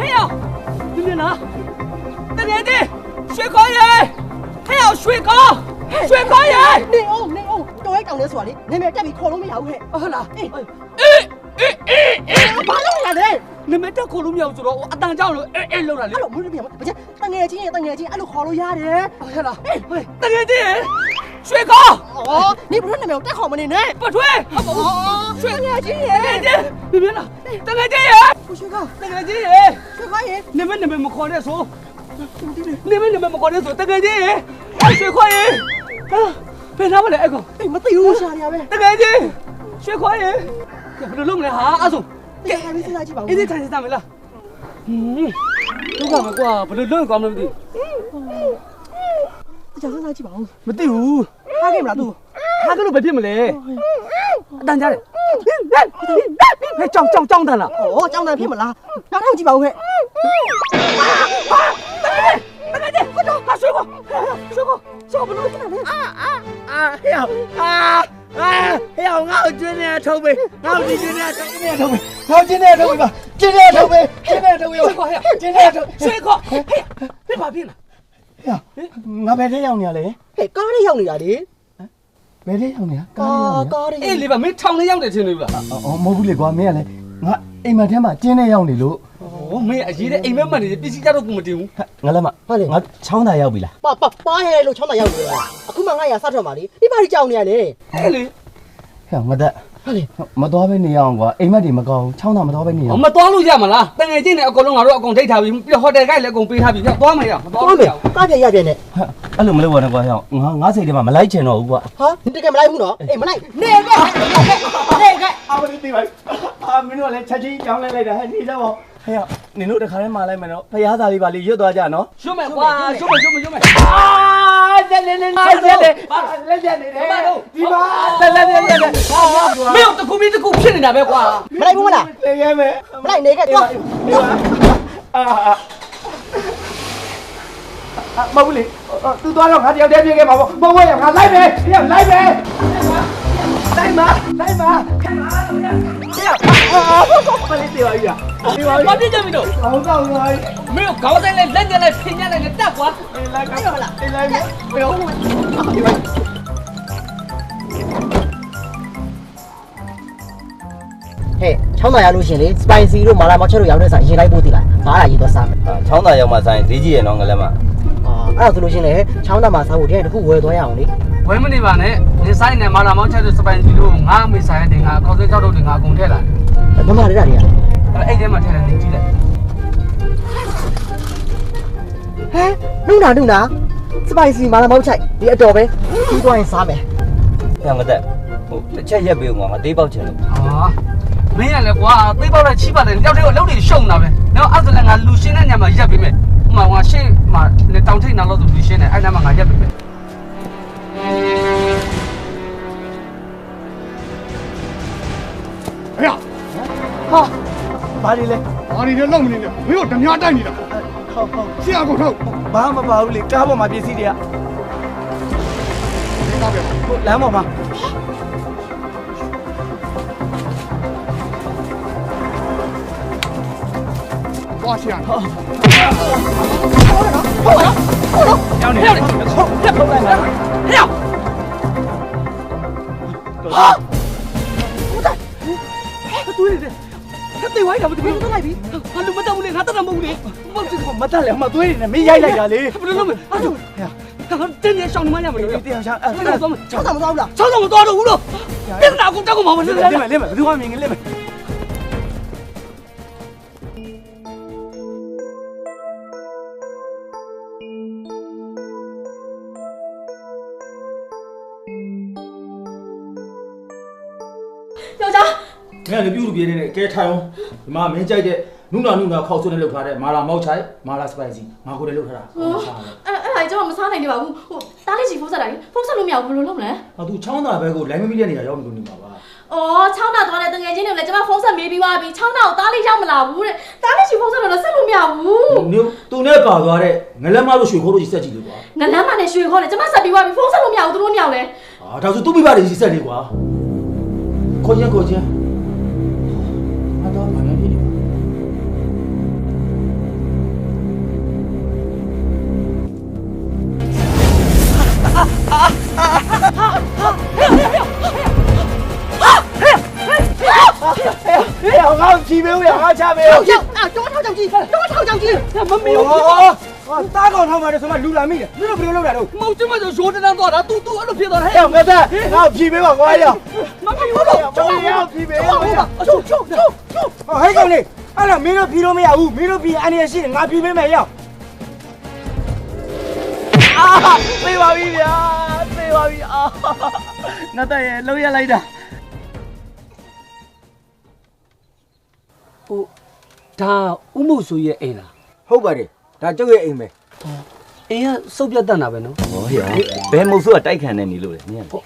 黑呀，你别拿，那眼睛，水高爷，还要水高，水高爷，你哦，都喺舊年說你，你咪真係可能未有嘅。好啦，ဘာလုပ်နေလဲ？你们这可能没有做了，我当家了，漏了အဲ့လိုမလို့မကျတငယ်ချင်းအဲ့လိုခေါ်လို့ရတယ်。好了，那眼睛，水高，哦，你不是那邊有တက်ခေါ်မနေနဲ့。不吹，哦，水眼睛那眼睛，你别拿，那眼睛爷，不水高，那眼睛爷，水高爺，你们没考虑说，你们没考虑说，那眼睛爷，水高爷，啊，别拿过来，哥，你乜屌下你啊呗？那眼睛，水高爷，不能弄来哈，阿叔。你還沒先來幾包？一定看見咱們了。都干嘛過？不能亂講唔得。你講先來幾包？唔得喎。他給唔啦都？他嗰度被騙唔嚟。等下嚟。裝單啦。哦，裝單騙唔啦？拿他有幾包嘅？等下快走！啊，水果不能進來。哎呀，我今年籌備，我今年籌備，我今年籌備吧，今年籌備，水果，今年籌水果，哎呀，你把病了。哎呀，我白天要你嘞。係咖喱有你啊你？白天要你啊？咖喱。哎，你把沒唱的樣子聽你吧？哦，冇ဘူးလေကွာမင်းကလေငါအိမ်မထဲမှာကျင်းနေရောက်နေလို့ 哦，沒အရေးတဲ့အိမ်မက်မနေ必須ကြတော့ကိုမတင်ဘူး ငါလည်းမငါချောင်းသာရောက်ပြီလား ပါဟဲလို့ချောင်းသာရောက်နေလားအခုမှငါရစထွက်မှာလေဒီဘာကြီးကြောင်နေရလဲ အဲ့လေ ဟဲ့ငါသက် ဟာလေ မတော်ပဲနေရအောင်ကွာအိမ်မက်တွေမကောင်းချောင်းသာမတော်ပဲနေရအောင် မတော်လို့ရမလားတငယ်ချင်းတွေအကုန်လုံးငါတို့အကုန်ထိတ်ထားပြီးပြီးဟိုတယ်ကိုက်လည်းအကုန်ပေးထားပြီးပြောသွားမရမတော်လို့ရအောင် ကားပြရပြနဲ့ အဲ့လိုမလုပ်ပါနဲ့ကွာဟဲ့ငါစိတ်ထဲမှာမလိုက်ချင်တော့ဘူးကွာ ဟာဒီတကယ်မလိုက်ဘူးနော်အေးမလိုက်နေခဲ့ အာမင်းသိပါအာမင်းတို့လည်းချက်ချင်းကြောင်းလိုက်တာဟဲ့နေကြပါဟဲ့နင်တို့တခါတည်းမှလိုက်မယ်နော်ဖရားသားလေးပါလေးရွတ်သွားကြနော် ရှုံးမယ်ကွာရှုံးမယ် အာလက်နေလက်နေဒီမှာလက် မင်းတခုပြီးတခုဖြစ်နေတာပဲကွာ မလိုက်ဘူးမလား နေခဲ့မယ် မလိုက်နေခဲ့တော့ မဟုတ်လေသူသွားတော့ငါတယောက်တည်းပြေးခဲ့ပါဘောမဟုတ်ရငါလိုက်မယ်လိုက်မယ်လိုက်ပါဟဲ့မလေးတေးပါကြီး ဘာဖြစ်ကြမလို့ ဟောင်းကောင်းပါ မင်းခေါင်းတိုင်းလိုက်လက်ညက်လိုက်ဖင်ညက်လိုက်တက်ကွာ လိုက်ပါလားလိုက်မယ်ဘယ်လို ဟဲ့ချောင်းသာရလို့ရှင်လေစပိုင်စီတို့မာလာမောက်ချက်တို့ရောက်တဲ့ဆိုင်ရင်လိုက်ပို့တည်လားမားလာရေးတော့စားမယ် ချောင်းသာရောက်မှဆိုင်ဈေးကြီးရနော်ငလည်းမ အဲ့ဒါဆိုလို့ရှင်လေချောင်းသာမှာစားဖို့တည်းတခုဝယ်သွားရအောင်လေ ဝဲမနေပါနဲ့ဒီဆိုင်နဲ့မာလာမောင်းချက်စပိုင်စီတို့ငါအမေဆိုင်တဲ့ငါခေါင်းစိတ်ကြောက်တို့ငါအကုန်ထည့်လာ ဘယ်မှာလဲတာတွေက အဲ့ထဲမှာထည့်တယ်နေကြည့်လိုက် ဟဲနုနာစပိုင်စီမာလာမောက်ချက်ဒီအတော်ပဲပြီးသွားရင်စားမယ် ဟဲ့ငသက်ဟိုတစ်ချက်ရက်ပေးဦးငါသေးပေါက်ချင်လို့ ဟာမင်းရလေကွာသိပေါက်လိုက်ချိပါတယ်တယောက်တည်းကအလုပ်တွေရှုံတာပဲနော်အဲ့ဒါလည်းငါလူရှင်းတဲ့ညမှာရက်ပေးမယ်ဟိုမှာငါရှင်းမှာတောင်ထိပ်နာလို့သူလူရှင်းတယ်အဲ့နာမှာငါရက်ပေးမယ် 哎呀， ဟာဘာဒီလဲ 哪里的弄你呢？没有等下带你的， ဟုတ် 下过头， ဘာမှမပါဘူးလေကားပေါ်မှာပစ္စည်းတွေက 那边 ဟိုလမ်းပေါ်မှာ 挖下。 ရောက်နေဟုတ်ရက်ပုံလိုက်ဟဲ့ဟာတူးနေတယ်တေးဝိုင်းတာမတူဘူးတက်လိုက်ပြီဟာလူမတက်ဘူးလေငါတက်တာမဟုတ်ဘူးလေမဟုတ်ဘူး မတက်လဲမသွေးနေမင်းရိုက်လိုက်တာလေ ဘယ်လိုလုပ်မလဲအဲ့ဒါတင်းနေရှောင်းနေမှရမလို့ တရားချာ အဲ့ဒါတော့ ချောင်းသာမသွားဘူးလား ချောင်းတော့မတော်တော့ဘူးလို့ပြက်တာကိုတောက်ကိုမမလို့ လက်မယ်ဘယ်သူမှမြင်ငလက်မယ် ယောက်ျား မင်းလည်းပြုတ်လို့ပြေးနေတဲ့ကဲထိုင်အောင်ဒီမှာမင်းကြိုက်တဲ့နုနာခောက်ဆွနဲ့လုပ်ထားတဲ့မာလာမောက်ချိုင်မာလာစပိုင်စီငါကိုလည်းလုပ်ထားတာဟုတ်ရှာတယ် အဲ့ဒါကျွန်တော်မစားနိုင်နေပါဘူးဟိုတားလေးချီဖုန်းဆက်တာလေဖုန်းဆက်လို့မရဘူးဘယ်လိုလုပ်မလဲ ဟာသူချောင်းသားဘဲကိုလိုင်းမမီတဲ့နေရာရောက်နေလို့နေပါပါ အော်ချောင်းတာသွားတဲ့တငယ်ချင်းတွေလည်းကျွန်မဖုန်းဆက်မေးပြီးသွားပြီချောင်းတာကိုတားလေးရောက်မလာဘူးတဲ့တားလေးချီဖုန်းဆက်တော့ဆက်လို့မရဘူး သူနဲ့ပါသွားတဲ့ငလက်မလို့ရွှေခိုးလို့ကြီးဆက်ကြည့်လို့ကွာ ငလမ်းမနဲ့ရွှေခေါ်တယ်ကျွန်မဆက်ပြီးသွားပြီဖုန်းဆက်လို့မရဘူးသူတို့မရဘူးလေ ဟာဒါဆိုသူ့မိဘတွေကြီးဆက်လေကွာခေါ်ချင်းဟာတော့ဘာလဲဖြစ်နေ没有呀，俺家没有。တောထောက်ကြောင်ကြီးတောထောက်ကြောင်ကြီး မမေဘူး 大ကောင်ထောက်มาတယ်ဆိုမှလူလာမိတယ်မင်းတို့ဘယ်လိုလုပ်တာတော့ မောင်ကျမဆိုရိုးတန်းသွားတာ तू အဲ့လိုဖြစ်သွားတာဟဲ့ ဟဲ့ငါသားငါဖြီးပေးပါကွာရ မမေဘူးတော့ ကျောင်းရဖြီးပေး ဟုတ်ပါချိုး ဟဲ့ကောင်လေးအဲ့ဒါမင်းတို့ဖြီးလို့မရဘူးမင်းတို့ဖြီးအန်ရရှိတယ်ငါဖြီးပေးမယ်ရအာသေပါပြီဗျာသေပါပြီအာငါသားရဲ့လုံးရလိုက်တာ ဟိုဒါဥမို့ဆိုရဲ့အိမ်လား ဟုတ်ပါတယ်ဒါကျုပ်ရဲ့အိမ်ပဲ အိမ်ကစုပ်ပြတ်တတ်တာပဲနော် ဟောရဘယ်မုတ်ဆိုးကတိုက်ခံနေနေလို့လေနင်က ဟို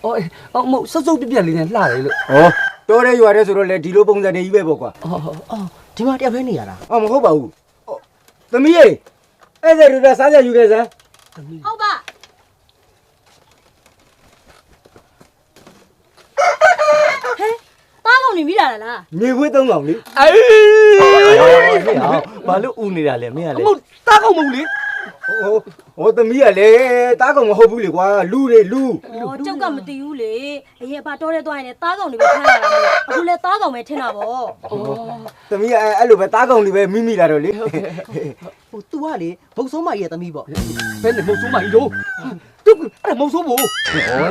မဟုတ်စုပ်ပြတ်လေးနဲ့လှတယ်လို့ ဟောတော်ရဲရွာရဲဆိုတော့လေဒီလိုပုံစံတွေကြီးပဲပေါ့ကွာ အော်ဒီမှာတယောက်ဖဲနေရတာ အော်မဟုတ်ပါဘူးသမီးရေအဲ့ဒါတို့စားကြယူခဲ့စမ်း ဟုတ်ပါ တားကောင်နေမိတာလား မြေခွေးသုံးကောင်လေ အေး ဟေးဘာလို့ဥနေတာလဲမင်းက အ လေ မတားကောင်မဟုတ်လေ ဟိုသမီးကလေတားကောင်မဟုတ်ဘူးလေကွာလူတွေလူ အော်ကျုပ်ကမသိဘူးလေအရင်ဘာတော်ရဲသွားရင်လည်းတားကောင်တွေပဲထမ်းလာတာမို့အခုလည်းတားကောင်ပဲထင်တာပေါ့ သမီးကအဲ့လိုပဲတားကောင်တွေပဲမိမိလာတော့လေ ဟို तू ကလေဘုတ်ဆုံးမရဲ့သမီးပေါ့ ဘယ်နဲ့မဟုတ်ဆိုးမကြီးတော့သူအဲ့မဟုတ်ဆိုးဘူး ဟော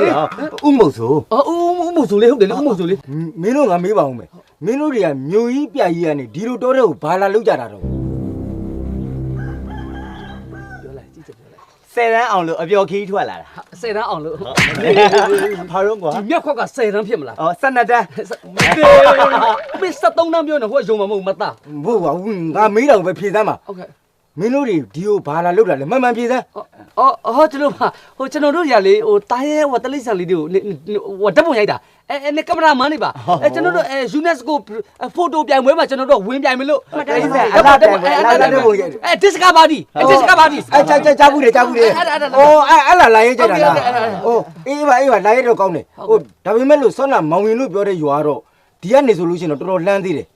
ရဥမုတ်ဆိုး အော်ဥမို့ဆိုလေဟုတ်တယ်လေဥမို့ဆိုလေ မင်းတို့ငါမေးပါဦးမယ်မင်းတို့တွေကမြို့ကြီးပြကြီးကနေဒီလိုတော်တဲ့ကိုဘာလာလောက်ကြတာတော့ ပြောလိုက်ကြည့်ပြောလိုက် 10တန်းအောင်လို့အပျော်ခီးထွက်လာတာ 10တန်းအောင်လို့ ဘာတော့ကွာ ဒီမြက်ခွက်က10တန်းဖြစ်မလား အော်12တန်း မင်း73တန်းပြောနေဟိုကယုံမှာမဟုတ်မသား မဟုတ်ပါဘူးငါမေးတော့ပဲဖြေစမ်းပါ ဟုတ်ကဲ့ မင်းတို့တွေဒီကိုဘာလာလောက်တာလဲမှန်မှန်ဖြေစမ်း အော်ကျွန်တော်တို့ရလေဟိုတားရဲဟိုတလိဆန်လေးတွေကိုဟိုဓာတ်ပုံရိုက်တာအဲကင်မရာမန်နေပါကျွန်တော်တို့UNESCO ဖိုတိုပြိုင်ပွဲမှာကျွန်တော်တို့ဝင်ပြိုင်မလို့ အလားတဲ့ပုံရဲ့ Discovery ကြားဘူးတယ်ကြားဘူးတယ်အဲ့လာလာရဲကြတာလားဟိုအေးပါလာရဲတော့ကောင်းတယ်ဟိုဒါပေမဲ့လို့ဆွမ်းနာမောင်ရင်လို့ပြောတဲ့ရွာတော့ဒီကနေဆိုလို့ရှိရင်တော့တော်တော်လှမ်းသေးတယ်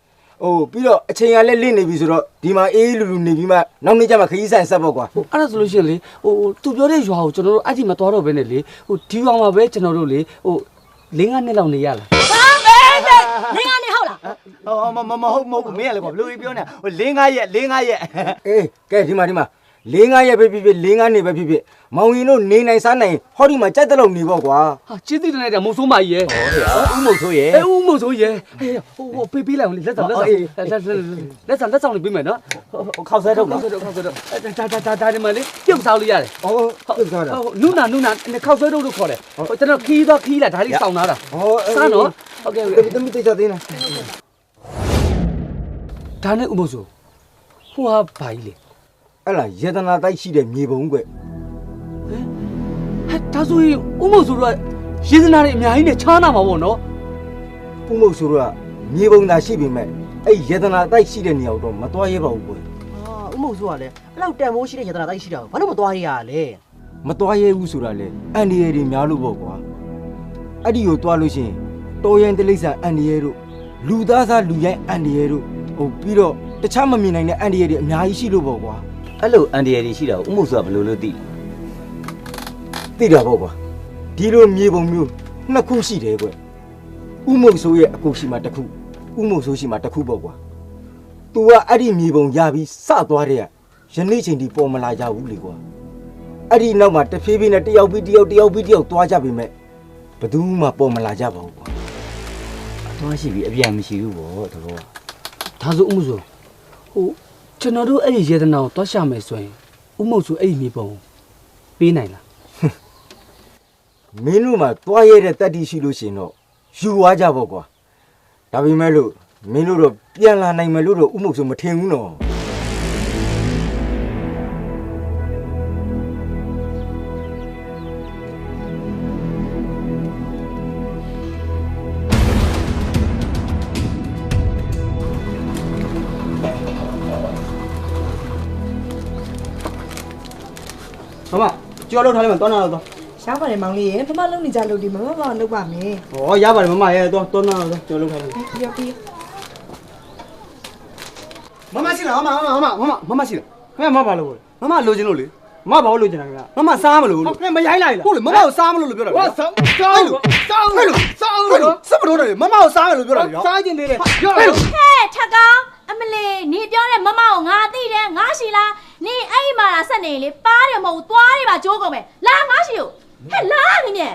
ဟိုပြီးတော့အချိန်ကလည်းလင့်နေပြီဆိုတော့ဒီမှာအေးလူလူနေပြီးမှနောက်နေ့ကျမှခရီးဆိုင်ဆက်ပေါ့ကွာ အဲ့ဒါဆိုလို့ရှိရင်လေဟိုသူပြောတဲ့ရွာကိုကျွန်တော်တို့အဲ့ဒီမသွားတော့ဘဲနဲ့လေဟိုဒီရွာမှာပဲကျွန်တော်တို့လေဟို5 နှစ်လောက်နေရလား နေကနေဟုတ်လား ဟောမဟုတ်ဘူးမင်းကလေကွာဘလို့ပြောနေဟို5ရက် အေးကဲဒီမှာ4-5ရက်ပဲဖြစ်ဖြစ်4-5နှစ်ပဲဖြစ်ဖြစ်မောင်ရင်တို့နေနိုင်စားနိုင်ဟောဒီမှာကြက်တလုံးနေပေါ့ကွာ ဟာကျေးဇူးတင်လိုက်တာမုံဆိုးမကြီးရဲ့ ဥမုတ်ဆိုးရဲ့ အဲဦးမုံဆိုးရဲ့ဟိုပေးလိုက်အောင်လေလက်ဆောင်လေးပေးမယ်နော် ခောက်ဆဲထုတ် ခော နော် က်ဆွဲတော့ဒါဒီမှာလေပြုတ်စားလို့ရတယ် ဟောပြတ်သွားတာ နုနာခောက်ဆွဲတော့လို့ခေါ်တယ်ကျွန်တော်ခီးလာဒါလေးစောင်းလာတာ ဟော စားနော်ဟုတ်ကဲ့ သမီးတိတ်ချသေးလား ဒါနဲ့ဦးမုံဆိုးဟိုဟာဘာကြီးလေ အဲ့လားယေတနာတိုက်ရှိတဲ့မြေပုံကွ ဟဲ့ဒါဆိုရင်ဦးမုံဆိုးတို့ကရေစနာတွေအများကြီးနဲ့ချားနာမှာပေါ့နော် ဥမုတ်ဆိုတော့မြေပုံသာရှိပေမဲ့အဲ့ယေတနာတိုက်ရှိတဲ့နေရာတော့မသွားရဲပါဘူးကွ အာဥမုံဆိုကလည်းအဲ့လောက်တန်မိုးရှိတဲ့ရတနာတိုက်ရှိတာဘာလို့မသွားရရလဲ မသွားရဲဘူးဆိုတာလေအန်ဒီရဲတွေများလို့ပေါ့ကွာအဲ့ဒီကိုသွားလို့ရှိရင်တော်ရင်တလိษံအန်ဒီရဲတို့လူသားစားလူရိုင်းအန်ဒီရဲတို့ဟိုပြီးတော့တခြားမမြင်နိုင်တဲ့အန်ဒီရဲတွေအများကြီးရှိလို့ပေါ့ကွာ အဲ့လိုအန်ဒီရီရှိတာဥမုတ်ဆိုးကဘလို့လို့သိ သိတာပေါ့ကွာဒီလိုမြေပုံမျိုးနှစ်ခုရှိတယ်ကွဥမုတ်ဆိုးရဲ့အကူရှိမှတစ်ခုဥမုတ်ဆိုးရှိမှတစ်ခုပေါ့ကွာ तू ကအဲ့ဒီမြေပုံရပြီးစသွားတဲ့ယနေ့ချိန်ဒီပေါ်မလာကြဘူးလေကွာအဲ့ဒီနောက်မှာတဖြည်းဖြည်းနဲ့တယောက်ပြီးတယောက်သွားကြပြီမဲ့ဘယ်သူမှပေါ်မလာကြပါဘူးကွာ သွားရှိပြီအပြန်မရှိဘူးဗောတဘော ဒါဆိုဦးမုံဆိုးဟိုကျွန်တော်တို့အဲ့ဒီရေတနာကိုတွားရှာမယ်ဆိုရင်ဦးမုံဆိုးအဲ့ဒီမြေပုံပေးနိုင်လား မင်းတို့မှာသွားရတဲ့တက်တိရှိလို့ရှိရင်တော့ယူသွားကြပေါ့ကွာဒါပေမဲ့လို့မင်းတို့တော့ပြန်လာနိုင်မယ်လို့တော့ဥမုတ်ဆိုမထင်ဘူးနော် မမကြော်လို့ထားလိုက်မှတောင်းတော့ ရှားပါတယ်မောင်လေးရေဖမလုံးနေကြလို့ဒီမမမလုပ်ပါမယ် ဟောရပါတယ်မမရဲ့တောင်းတော့ကြော်လို့ထားလိုက် ပြီးရောပြီး မမရှိလားမမရှိလားမမဘာလို့မမလိုချင်လို့လေမဘာလို့လိုချင်တာကမမစားမလို့ဟုတ်မရိုင်းလိုက်လားဟုတ်လေမမကိုစားမလို့ပြောတာလေစားစမလို့တယ်မမကိုစားမယ်လို့ပြောတာလေစားခြင်းသေးတယ်ပြောတာ ဟဲ့ထက်ကောင် အမလေးနေပြောတဲ့မမကိုငါသိတယ်ငါရှိလားနေအဲ့ဒီမှာလာဆက်နေလေပါးတယ်မဟုတ်သွားတယ်ပါကြိုးကုန်မယ်လာငါရှိကိုဟဲ့လာနေမြဲ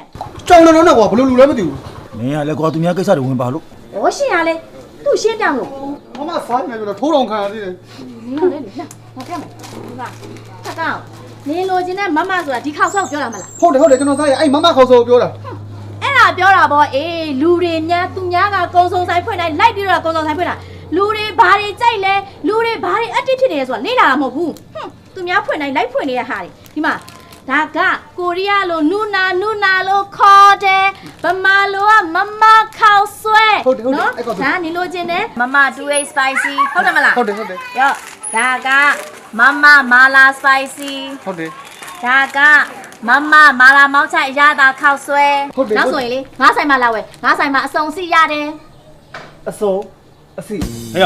ကြောင်လုံးနဲ့ကွာဘလို့လူလည်းမသိဘူး မင်းကလည်းကွာသူများကိစ္စတွေဝင်ပါလို့ ဟောရှင်ရလဲသူ့ရှင်းပြမလို့ မမစားနေတယ်ထိုးတော်ခံရသေးတယ် နင်လေလေငါပြမယ်ဒီကခက်ကောင်နေလိုချင်တဲ့မမဆိုတာဒီခေါက်ဆောက်ပြောတာမလား ဟုတ်တယ်ကျွန်တော်စားရအဲ့မမခေါ်ဆိုပြောတာ အဲ့ဒါပြောတာပေါ့အေးလူတွေညာသူများကကုံစုံဆိုင်ဖွင့်တိုင်းလိုက်ပြီးတော့ကုံစုံဆိုင်ဖွင့်တာလူတွေဘာတွေကြိုက်လဲလူတွေဘာတွေအတစ်ဖြစ်နေလဲဆိုတာလေ့လာတာမဟုတ်ဘူးသူများဖွင့်တိုင်းလိုက်ဖွင့်နေတဲ့ဟာတွေဒီမှာဒါကကိုရီးယားလိုနူနာလိုခေါ်တယ်ဗမာလိုကမမခေါက်ဆွဲနော်ဒါနေလိုချင်တယ်မမ 2A spicy ဟုတ်တယ်မလား ဟုတ်တယ် ရော့ဒါကမမမာလာ spicy ဟုတ်တယ် ဒါကမမမာလာမောက်ချိုက်ရတာခောက်ဆွဲနောက်ဆိုရင်လေငါးဆိုင်မှာလာဝဲငါးဆိုင်မှာအစုံစီရတယ် အစုံအစီ ဟဲ့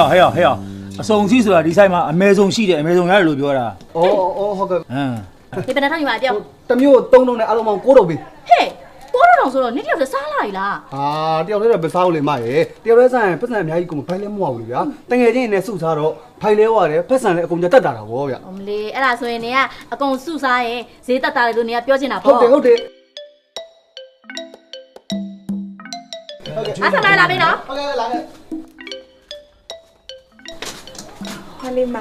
အစုံစီဆိုတာဒီဆိုင်မှာအမဲဆုံးရှိတယ်အမဲဆုံးရတယ်လို့ပြောတာ ဩဟုတ်ကဲ့ ဟမ် ဒီဘယ်နှထောင်ယူပါပြော တမျိုး3လုံးနဲ့အားလုံးပေါင်း9တော့ပြီ ဟဲ့ကိုတော့တော့ဆိုတော့နေ့တယောက်စားလာပြီလား ဟာတယောက်တည်းတော့မစားဘူးလေမရေတယောက်တည်းစားရင်ပတ်စံအများကြီးကုန်ဖိုင်လဲမဟုတ်ဘူးလေဗျာတငယ်ချင်းနဲ့စုစားတော့ဖိုင်လဲဝရတယ်ပတ်စံလည်းအကုန်ကြတက်တာတော့ဗျာ အမလေးအဲ့ဒါဆိုရင်နေကအကုန်စုစားရင်ဈေးတက်တာလေလို့နေကပြောချင်တာ ဟုတ် ပေါ့ တယ် အားဆလာပြီနော် ဟုတ်ကဲ့လာခဲ့ ဟာလေးမ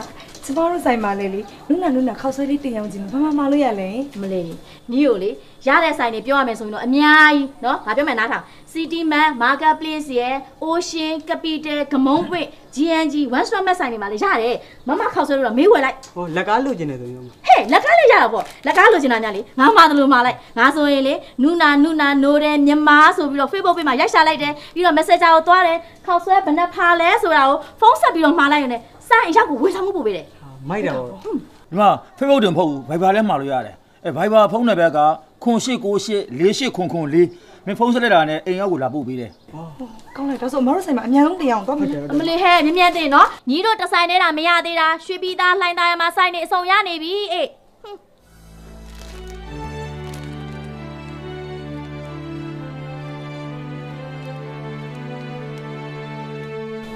ကျမတို့ဆိုင်မှာလေနုနာခောက်ဆွဲလေးတင်အောင်ကြည့်မမလို့ရလဲ အမလေးညီကိုလေရတဲ့ဆိုင်တွေပြောရမယ်ဆိုရင်တော့အများကြီးနော်ငါပြောမယ်နားထောင် City Man Marketplace ရဲ့ Ocean Capital ဂမုံပွင့် GNG One Stop Mart ဆိုင်တွေမှာလေရတယ်မမခောက်ဆွဲလို့တော့မေးဝယ်လိုက် ဟိုလက်ကားလိုချင်တယ်ဆိုရင် ဟဲ့လက်ကားလေးရတာပေါ့လက်ကားလိုချင်တာညာလေငါမသလိုမှာလိုက်ငါဆိုရင်လေနူနာနိုးတယ်မြန်မာဆိုပြီးတော့ Facebook ပေးမှာရိုက်ရှာလိုက်တယ်ပြီးတော့ Messenger ကိုသွားတယ်ခောက်ဆွဲဘယ်နှဖာလဲဆိုတာကိုဖုန်းဆက်ပြီးတော့မှားလိုက်ရုံနဲ့စာအိမ်ရောက်ကိုဝေဆောင်မှုပို့ပေးတယ် မိုက်တာပေါ့ ဒီမှာ Facebook တင်မဟုတ်ဘူး Viber လည်းမှာလို့ရတယ်အဲ Viber ဖုန်းနံပါတ်က0898484904မင်းဖုန်းဆက်လိုက်တာနဲ့အိမ်ရောက်ကိုလာပို့ပေးတယ် ကောင်းလိုက်တော့ဆိုမတို့ဆိုင်မှာအများဆုံးတင်အောင်သွားမယ် အမလေးဟဲ့မြင်တင်နော်ညီတို့တဆိုင်နေတာမရသေးတာရွှေပြည်သားလှိုင်းသားရမှာဆိုင်နေအစုံရနေပြီအေး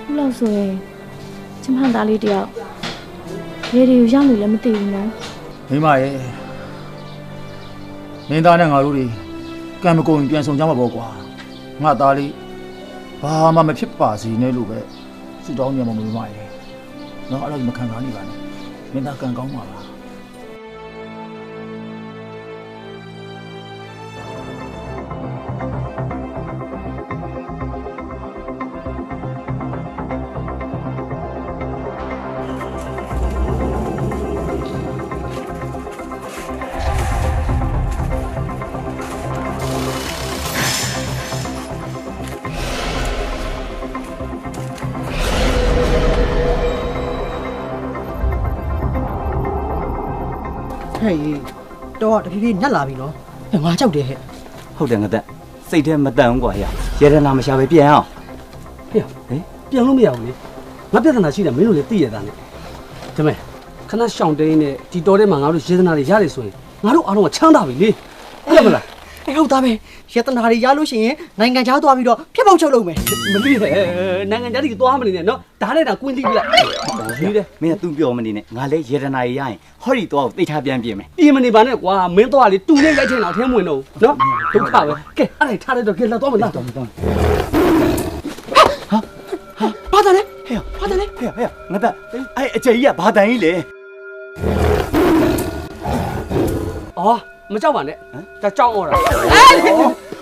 ခုလောက်ဆိုရင်ကျမသားလေးတယောက်ရေဒီကိုရောက်နေလည်းမသိဘူးနော် မိမရဲ့မင်းသားနဲ့ငါတို့တွေကံမကုန်ရင်ပြန်ဆောင်ကြမှာပေါ့ကွာငါသားလေးဘာမှမဖြစ်ပါစေနဲ့လို့ပဲစုတောင်းနေမှာမိမရဲ့နော်အဲ့လိုမခံစားနေပါနဲ့မင်းသားကံကောင်းပါလား ဟဲ့တော့တဖြည်းဖြည်းညက်လာပြီနော်ဟဲ့ငါကြောက်တယ်ဟဲ့ ဟုတ်တယ်ငါတက်စိတ်ထဲမတန်ဘူးကွာရရတနာမရှာပဲပြန်အောင် ဟေ့ပြန်လို့မရဘူးလေငါပြဿနာရှိတယ်မင်းတို့လည်းသိရတာနဲ့ဒါမဲ့ခဏရှောင်းတင်းနဲ့ဒီတော်ထဲမှာငါတို့ရေသနာတွေရတယ်ဆိုရင်ငါတို့အားလုံးကချမ်းသာပြီလေဟုတ်မလား အဲ့ဟုတ်သားပဲရတနာတွေရလို့ရှိရင်နိုင်ငံခြားသွားပြီးတော့ဖျက်ပေါက်ချုပ်လုပ်မယ် မသိနဲ့နိုင်ငံသားတွေသွားမနေနဲ့နော်ဒါနဲ့တာကွင်းသိပြီလားရေးတယ် မင်းကသူပြောမနေနဲ့ငါလည်းရတနာရရင်ဟောဒီတော့သိထားပြန်ပြင်မယ် ပြင်မနေပါနဲ့ကွာမင်းတော့လေတူနဲ့ရိုက်ထင်တော့အထင်းမဝင်တော့ဘူးနော်ဒုက္ခပဲကဲအဲ့ဒါထားလိုက်တော့ကဲလာတော့မလားတော့ ဘာသာလဲ ဟဲ့ဘာတလဲဟဲ့ငါတက်အဲ့အကျယ်ကြီးကဘာတန်ကြီးလဲ အော်မကြောက်ပါနဲ့ဒါကြောက်ဩတာ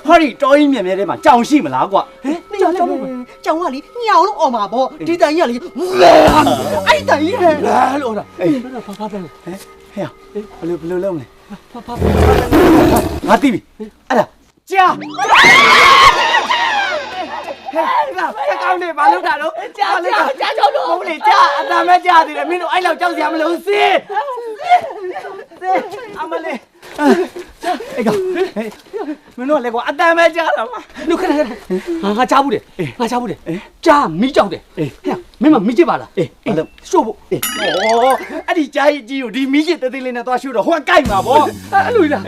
ဟောဒီတော်ကြီးမြက်မြဲထဲမှာကြောင်ရှိမလားကွာ ဟဲ့ကြောက်ကြောင်ကလေညောင်လို့អော်မှာပေါ့ဒီတန်ကြီးကလေအဲ့တန်ကြီးဟဲ့ လာလို့ဩတာအေးဖာတယ် ဟဲ့ဘယ်လိုလုပ်မလဲငါသိပြီအဲ့ဒါကြာဟဲ့ငါဖက်ကောင်းနေဘာလုပ်တာတော့ကြာချုပ်လို့ဟုတ်လေကြာအတမ်းပဲကြာသေးတယ်မင်းတို့အဲ့လောက်ကြောက်စရာမလိုစေးအမလေးအေးကောင်မင်းတို့လည်းကွာအတမ်းပဲကြာတာပါ လူခဏငါချားဘူးတယ်ငါချားဘူးတယ်ကြားမီးကြောက်တယ်ဟဲ့မင်းမမီးကြည့်ပါလားရှို့ဖို့ ဩအဲ့ဒီကြာကြီးကိုဒီမီးချစ်သေးသေးလေးနဲ့သွားရှို့တော့ဟိုကကြိုက်မှာဗော အဲ့လိုလား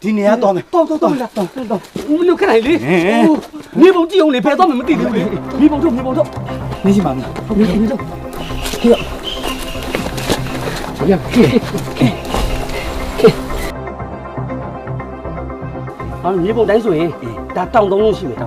ဒီနေရာတော့မယ် တော့လူခဏလေးမြေပုံကြည့်အောင်လေဖယ်တော့မသိသေးဘူးလေမြေပုံတော့你去忙呢，你走。这样，啊，你不带水，他当东西没当。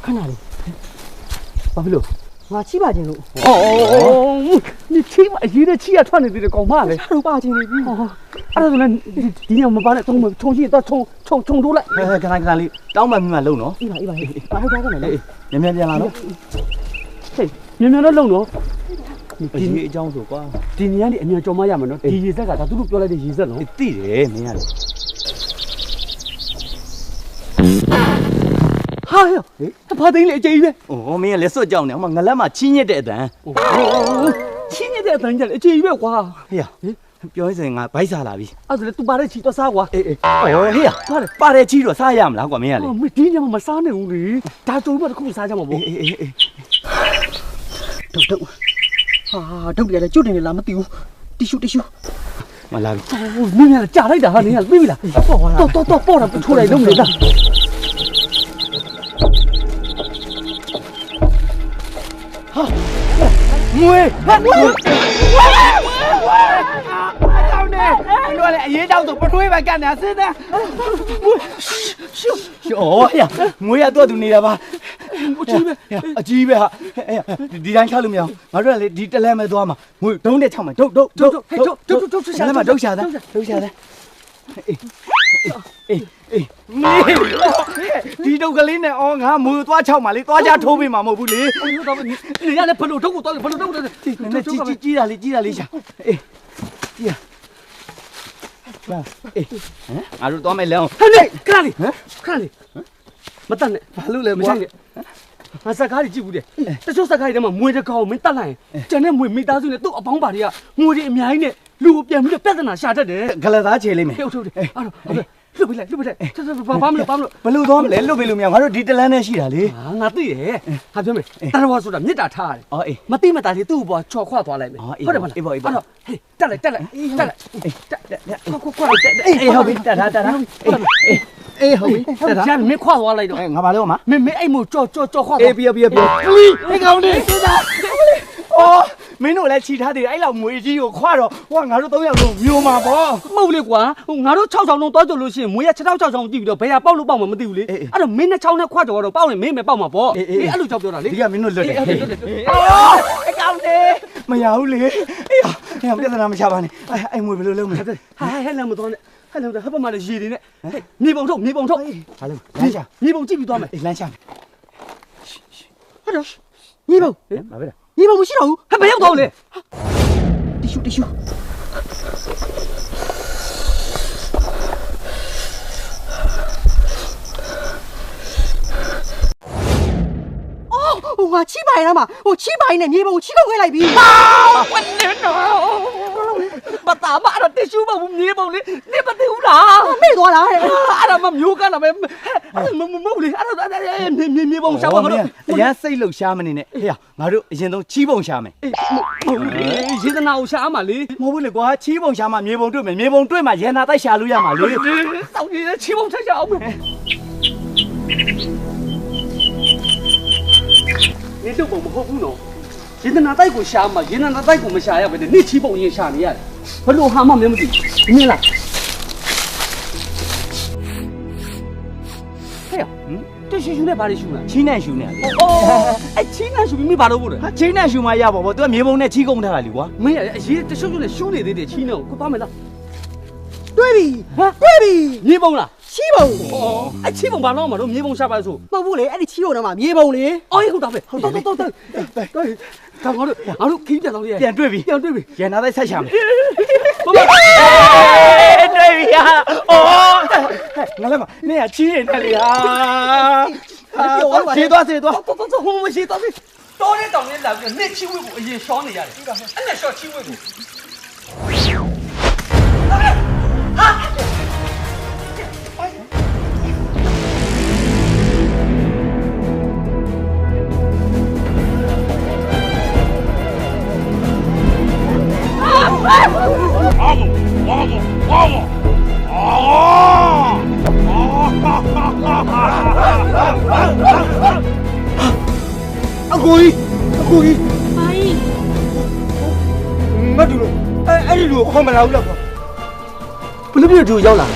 看哪里？ဘာဖြစ်လို့ ငါချိပါခြင်းလို့ 你起码一个气啊，穿的这个高马嘞。 တို့ပါခြင်းနေပြီ အဲ့ဒါဆိုလည်းဒီညမပါနဲ့ထုံရှိတော့ထုံထိုးလိုက် ခဏလေးတောင်းမှမိမှလုံနော် အေးပါဘာဟုတ်တာကလည်း မြန်မြန်ပြန်လာနော် ဟေးမြန်မြန်တော့လုံတော့ ဒီအကြောင်းဆိုကွာ ဒီညနေအမြန်ကြော်မရမှာနော်ဒီရေဆက်ကဒါသူတို့ပြောလိုက်တဲ့ရေဆက်နော် သိတယ်မင်းရတယ် ဟာဟဲ့ဘာသိလဲအကျေကြီးပဲ ဩမင်းကလည်းစွတ်ကြောင်နေဟိုမှာငလက်မှာချင်းညက်တဲ့အတန် ချင်းနေတဲ့အတိုင်းကြလေအကျေကြီးပဲကွာ ဟေးပြောရင်စင်ငါဘိုက်စားလာပြီ အဲ့ဒါလေသူပါတဲ့ချီတော့စားကွာ အေးဩဟေးပါတယ်ချီတော့စားရမလားကွာမင်းကလေ မဒီညမစားနိုင်ဘူးလေဒါကြုံမတခုစားကြမှာပေါ့ အေး ဒုတ်ဟာဒုတ်ရတယ်ကျွတ်တယ်လားမသိဘူးတီရှူ မလာပြီ မင်းကကြာလိုက်တာဟာနင်းကပြီးပြီလားပေါ့သွားပေါ့တာထိုးလိုက်လုံးနေတာ ငွေတောင်းနေတို့လည်းအရေးတောင်းဆိုပထွေးပဲကန်နေတာစဉ်းစားရှူငွေရတော့သူနေတာပါအကြီးပဲဟာဒီတိုင်းချလို့မရအောင်ငါတို့ကလေဒီတလဲမဲ့သွားမှာငွေဒုံးနဲ့ချောက်မှာဒုတ်ရှာတယ်မှာဒုတ်ရှာတယ်ဒီဒုတ်ကလေးနဲ့အော်ငါမူသွားချောက်မှာလေသွားကြထိုးပေးမှာမဟုတ်ဘူးလေ 你家那盆头ထုတ်ကိုတော့盆头ထုတ်တယ် ကြီးတာလေးရှာအေးကြီးရအေးငါတို့သွားမယ်လဲအောင် ဟဲ့နေခဏလေးမတတ်နဲ့ဘာလို့လဲမဆိုင်နဲ့ငါစကားကြီးကြည့်ဘူးတဲ့တချို့စကားတွေထဲမှာမွေးတဲ့ကောင်မင်းတတ်လိုက်ရင်ကျန်တဲ့မွေမိသားစုနဲ့သူ့အပေါင်းပါတွေကငွေတွေအများကြီးနဲ့လူကိုပြန်ပြီးပြဿနာရှာတတ်တယ် ဂလသားချေလိုက်မယ် ဟုတ်တယ်အဲ့တော့လွတ်ပြလိုက်ဘာမလို့ ဘလို့သွားမလဲလွတ်ပေးလို့မရငါတို့ဒီတလန်းနဲ့ရှိတာလေ ငါသိတယ်ဟာပြောမယ်တရဝါဆိုတာမေတ္တာထားရတယ် အော်အေး မတိမတာလေးသူ့ဘောချော်ခွသွားလိုက်မယ်ဟုတ်တယ်မလားအဲ့တော့ဟေးတက်လိုက်ခွအေးဟုတ်ပြီတက်တာအေးဟုတ်ပြီတက်တာမင်းခွသွားလိုက်တော့ ငါဘာလို့မ မင်းအဲ့မို့ကြော်ခွသွား အေးပြဟေးကောင်နေအော်မင်းတို့လည်းခြိထားသေးတယ်အဲ့လောက်ငွေကြီးကိုခွတော့ဟိုကငါတို့3ယောက်လုံးမျိုးမှာပေါ့ မဟုတ်လေကွာငါတို့6ချောင်းလုံးသွားကြလို့ရှိရင်မွေးရ6ချောင်းကြည့်ပြီးတော့ဘယ်ဟာပေါက်လို့ပေါက်မှာမသိဘူးလေအဲ့တော့မင်းနဲ့6နဲ့ခွကြော်တော့ပေါက်ရင်မင်းပဲပေါက်မှာပေါ့အဲ့လိုကြောက်ပြောတာလေ ဒီကမင်းတို့လွတ်တယ်အော်အကောင်နေမရဘူးလေအေးပြဿနာမချပါနဲ့အဲ့ငွေဘယ်လိုလုပ်မလဲ ဟဲ့လည်းမတော်နဲ့ဟဲ့လည်းဟပ်ပမာလည်းရေတွေနဲ့မြေပုံထုတ် ဘာလို့လမ်းရှာ မြေပုံကြည့်ပြီးသွားမယ် အေးလမ်းရှာ ဟုတ်တော့ညီဘုံ ဘာပဲလဲ ညီဘုံမရှိတော့ဘူး ဟဲ့ဘယ်ရောက်တော့လဲ တီရှူဟိုငါချိပိုင်လားမဟိုချိပိုင်နဲ့မြေပုံချိကုန်ခဲ့လိုက်ပြီ ဝင်နေတော့ဘာသာမအဲ့တော့တ िश ူးမဘူးမြေပုံလေနေမသိဘူးလား မေ့သွားလားဟဲ့ အဲ့ဒါမှမျိုးကလာမယ်မဟုတ်လေအဲ့ဒါမြေပုံရှာပါမလို့ အရန်စိတ်လှုပ်ရှားမနေနဲ့ဟေးငါတို့အရင်ဆုံးချီးပုံရှာမယ် ဟုတ်လေရေသနာကိုရှာမှာလေ မဟုတ်ဘူးလေကွာချီးပုံရှာမှမြေပုံတွေ့မယ်မြေပုံတွေ့မှရန်နာတိုက်ရှာလို့ရမှာလေ စောင့်နေတဲ့ချီပုံဆက်ကြအောင်မယ်နေတော့မဟုတ်ဘူးနော်ရေသနာတိုက်ကိုရှာမှာရေသနာတိုက်ကိုမရှာရပဲနေချီပုံရင်ရှာနေရတယ်ဘလို့ဟာမှမသိဘူးမြင်လားဟဲ့တ िश ူးနဲ့ဘာတွေရှူလား ချီးနဲ့ရှူနေလေ အော်အဲ့ချီးနဲ့ရှူပြီးမိဘာလို့ပို့လဲ ဟာချီးနဲ့ရှူမှရပါဘောသူကမြေပုံနဲ့ချီးကုန်ထားတာလीကွာ မင်းအရေးတရှုပ်ရှုပ်နဲ့ရှူးနေသေးတယ်ချီးနဲ့ကိုသွားမယ်လား တွေးပြီ မြေပုံလား ချိပုံ အော်အဲ့ချီးပုံဘာလို့မလို့မြေပုံရှာပါဆို မဟုတ်ဘူးလေအဲ့ဒီချိပုံတော့မှမြေပုံလေ အော်ဟုတ်တာပဲတော့ဒါငါတို့ခီးပြန်တော့လေ ပြန်တွေ့ပြီ ပြန်တွေ့ပြီ ရန်နာတိုက်ဆက်ရှာမယ် ဘာမ တွေ့ပြီဟာအော်ငါလည်းမနေရချီးနေတယ်လေဟာ ရှေ့သွားဟိုမရှေ့သွားပြီတော်တဲ့တောင်လေးလာပြီးနှစ်ချီဝက်ကိုအရင်ရှောင်းနေရတယ်အဲ့နဲ့ရှော့ချီဝက်ကိုအကိုကြီးဘာကြီးငါတို့အဲ့ဒီလိုခေါ်မလာဘူးလားကွာ ဘယ်လိုဖြစ်သူရောက်လာ